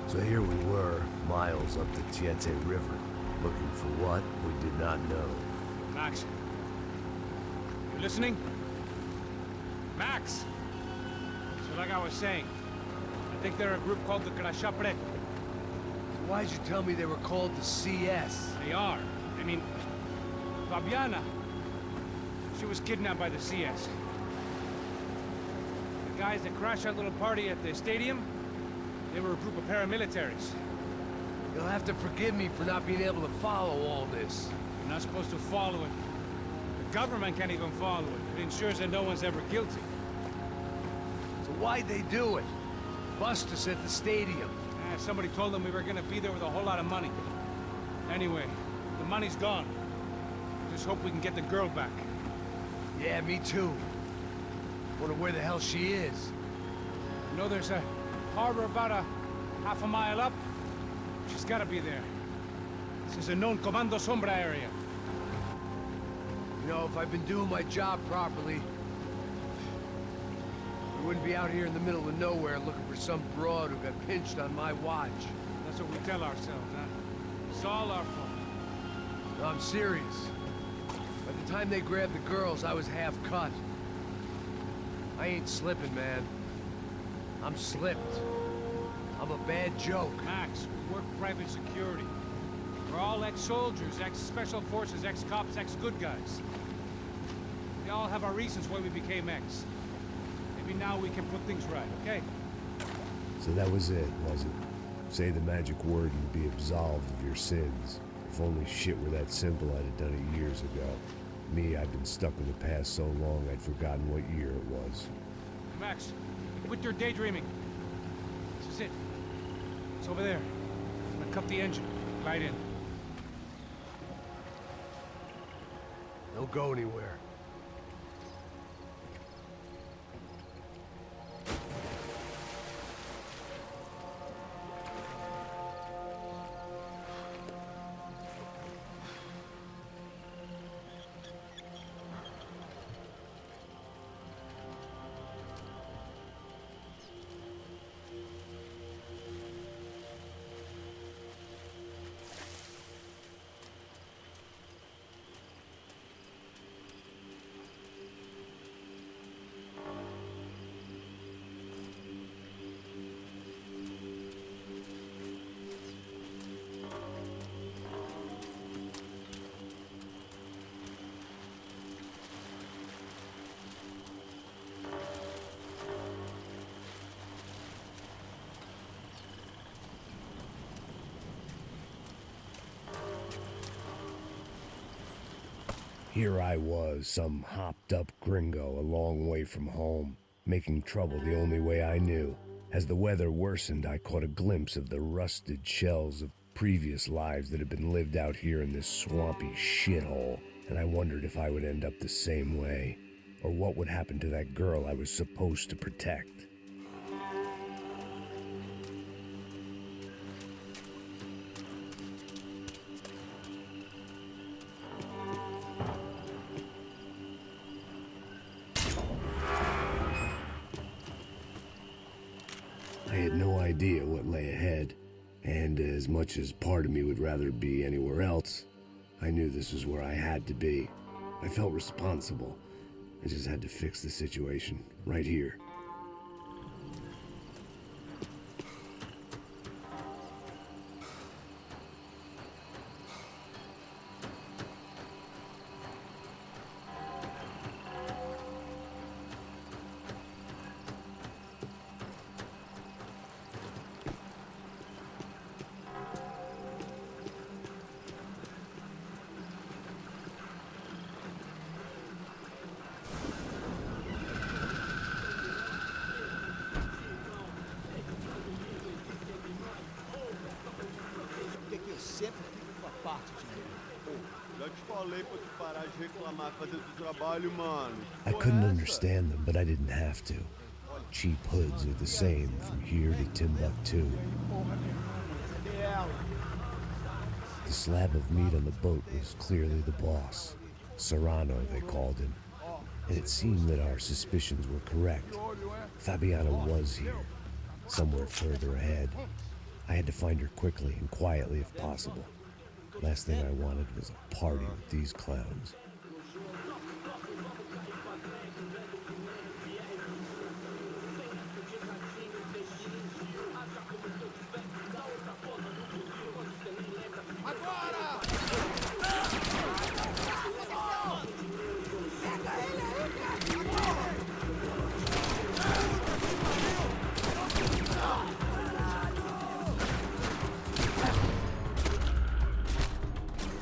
So here we were, miles up the Tiete River, looking for what we did not know. Max. You listening? Max! So like I was saying, I think they're a group called the Crashapret. Why'd you tell me they were called the CS? They are. I mean, Fabiana. She was kidnapped by the CS. The guys that crashed that little party at the stadium, they were a group of paramilitaries. You'll have to forgive me for not being able to follow all this. You're not supposed to follow it. The government can't even follow it. It ensures that no one's ever guilty. So why'd they do it? Bust us at the stadium. Somebody told them we were gonna be there with a whole lot of money. Anyway, the money's gone. Just hope we can get the girl back. Yeah, me too. Wonder where the hell she is. You know there's a harbor about a half a mile up? She's gotta be there. This is a known Comando Sombra area. You know, if I'd been doing my job properly, we wouldn't be out here in the middle of nowhere looking for some broad who got pinched on my watch. That's what we tell ourselves, huh? It's all our fault. No, I'm serious. By the time they grabbed the girls, I was half cut. I ain't slipping, man. I'm slipped. I'm a bad joke. Max, we work private security. We're all ex-soldiers, ex-special forces, ex-cops, ex-good guys. We all have our reasons why we became ex. Maybe now we can put things right, okay? So that was it, was it? Say the magic word and be absolved of your sins. If only shit were that simple, I'd have done it years ago. Me, I'd been stuck in the past so long I'd forgotten what year it was. Max, quit your daydreaming. This is it. It's over there. I'm gonna cut the engine. Glide in. Don't go anywhere. Here I was, some hopped-up gringo a long way from home, making trouble the only way I knew. As the weather worsened, I caught a glimpse of the rusted shells of previous lives that had been lived out here in this swampy shithole, and I wondered if I would end up the same way, or what would happen to that girl I was supposed to protect. I had no idea what lay ahead, and as much as part of me would rather be anywhere else, I knew this was where I had to be. I felt responsible. I just had to fix the situation, right here. Sempre fica com a parte de mim. Já te falei pra tu parar de reclamar, fazer teu trabalho, mano. I couldn't understand them, but I didn't have to. Cheap hoods are the same from here to Timbuktu. The slab of meat on the boat was clearly the boss. Serrano, they called him. And it seemed that our suspicions were correct. Fabiana was here, somewhere further ahead. I had to find her quickly and quietly if possible. Last thing I wanted was a party with these clowns.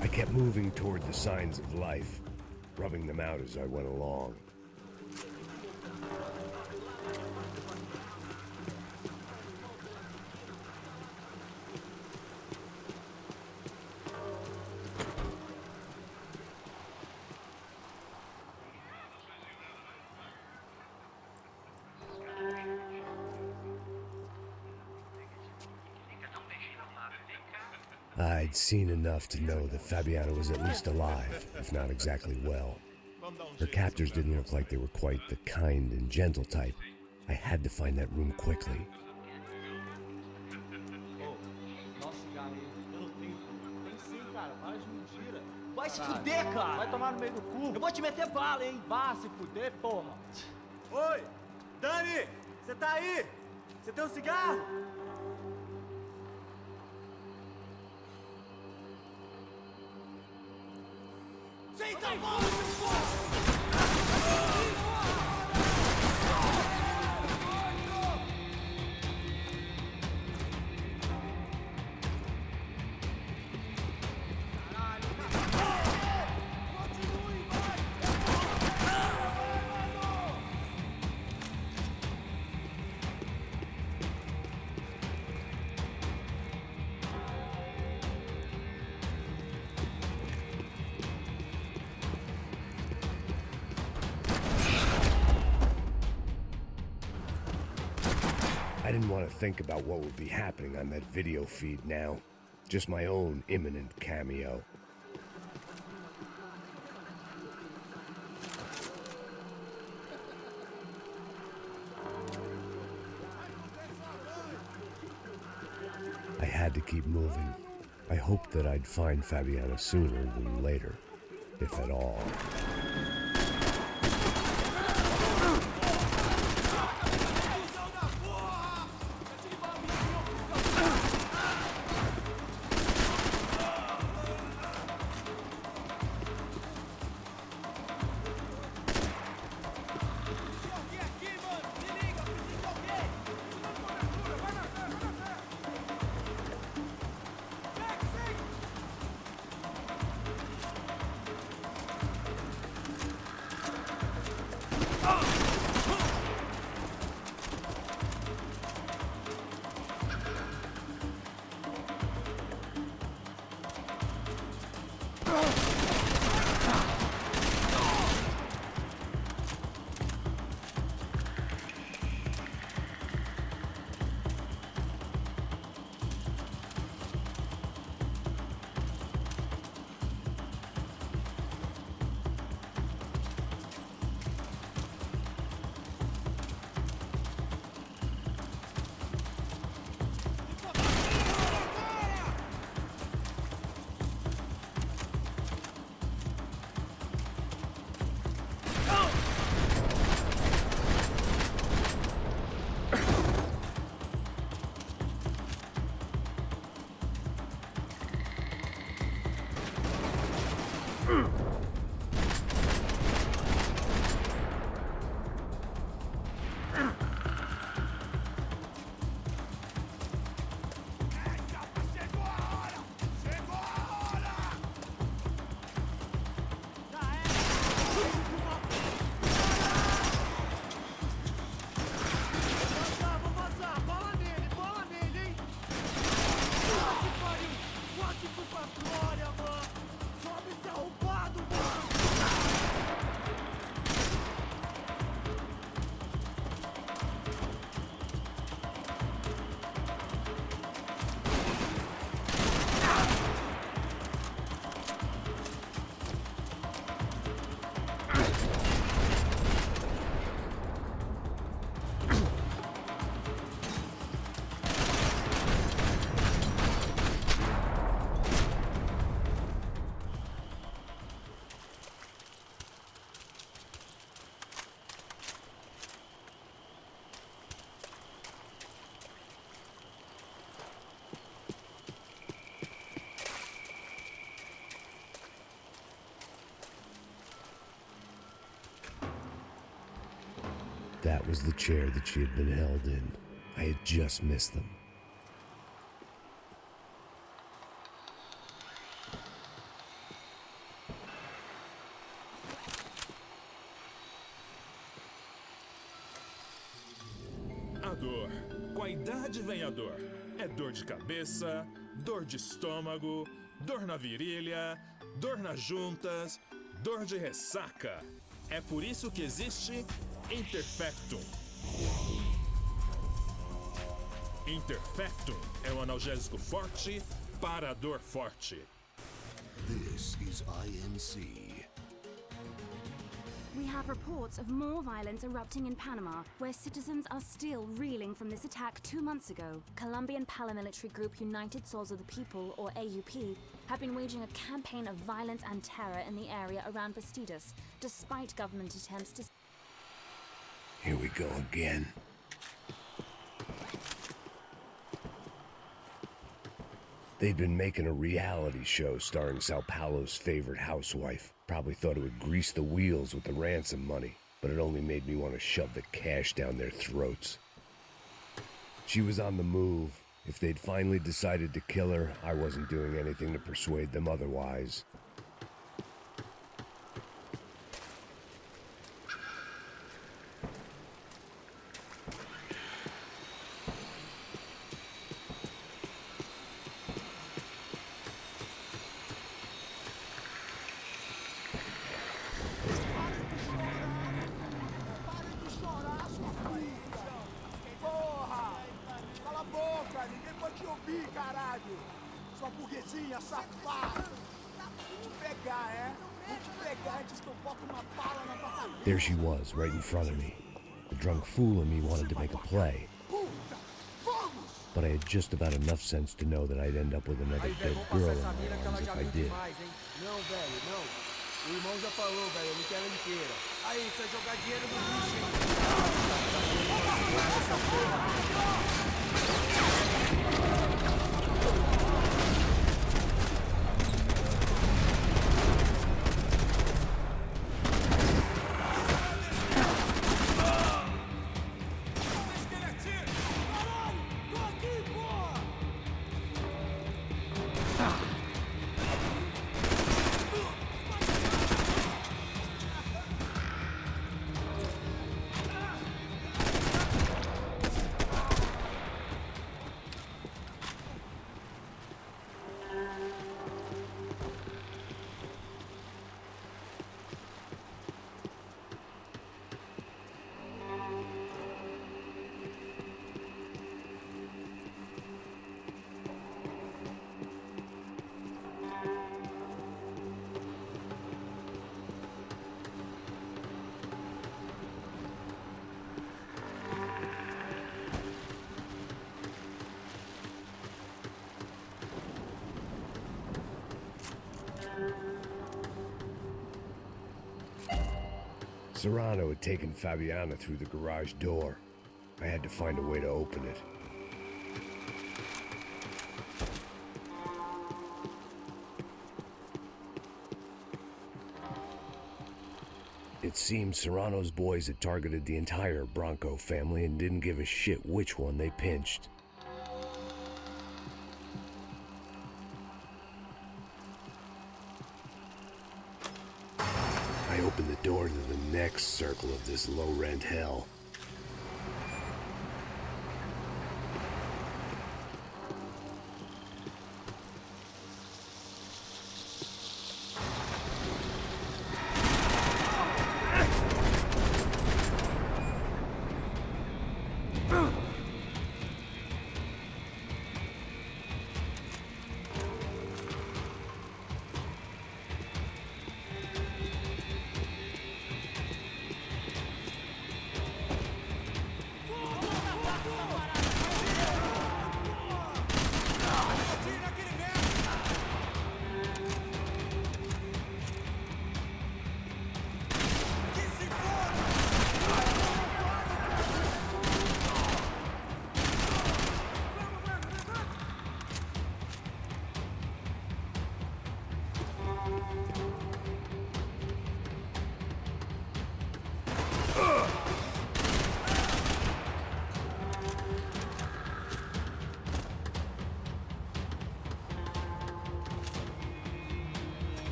I kept moving toward the signs of life, rubbing them out as I went along. I'd seen enough to know that Fabiana was at least alive, if not exactly well. Her captors didn't look like they were quite the kind and gentle type. I had to find that room quickly. Vai se fuder, cara! Vai tomar no meio do cu! Eu vou te meter bala, hein? Vá se fuder, porra! Oi! Dani! Você tá aí? Você tem um cigarro? Senta a bola, I didn't want to think about what would be happening on that video feed now. Just my own imminent cameo. I had to keep moving. I hoped that I'd find Fabiana sooner than later, if at all. That was the chair that she had been held in. I had just missed them. A dor. Com a idade vem a dor. É dor de cabeça, dor de estômago, dor na virilha, dor nas juntas, dor de ressaca. É por isso que existe Interfectum. Interfectum é um analgésico forte para a dor forte. This is INC. We have reports of more violence erupting in Panama, where citizens are still reeling from this attack 2 months ago. Colombian paramilitary group United Souls of the People, or AUP, have been waging a campaign of violence and terror in the area around Bastidas, despite government attempts to... Here we go again. They'd been making a reality show starring Sao Paulo's favorite housewife. Probably thought it would grease the wheels with the ransom money, but it only made me want to shove the cash down their throats. She was on the move. If they'd finally decided to kill her, I wasn't doing anything to persuade them otherwise. There she was, right in front of me. The drunk fool in me wanted to make a play. But I had just about enough sense to know that I'd end up with another dead girl in my arms if I did. Não, velho, não. O irmão já falou, velho, eu não quero ela inteira. Aí, você vai jogar dinheiro no lixo, Serrano had taken Fabiana through the garage door. I had to find a way to open it. It seemed Serrano's boys had targeted the entire Bronco family and didn't give a shit which one they pinched. I opened the door to the next circle of this low-rent hell.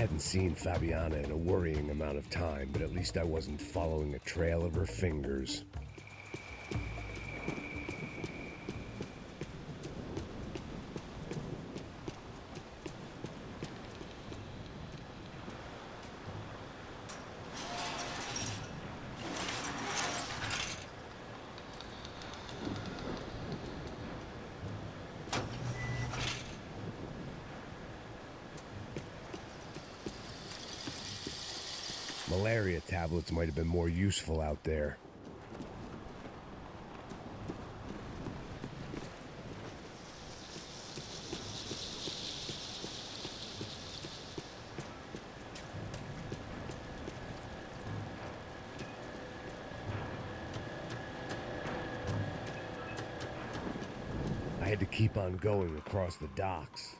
hadn't seen Fabiana in a worrying amount of time, but at least I wasn't following a trail of her fingers. Malaria tablets might have been more useful out there. I had to keep on going across the docks.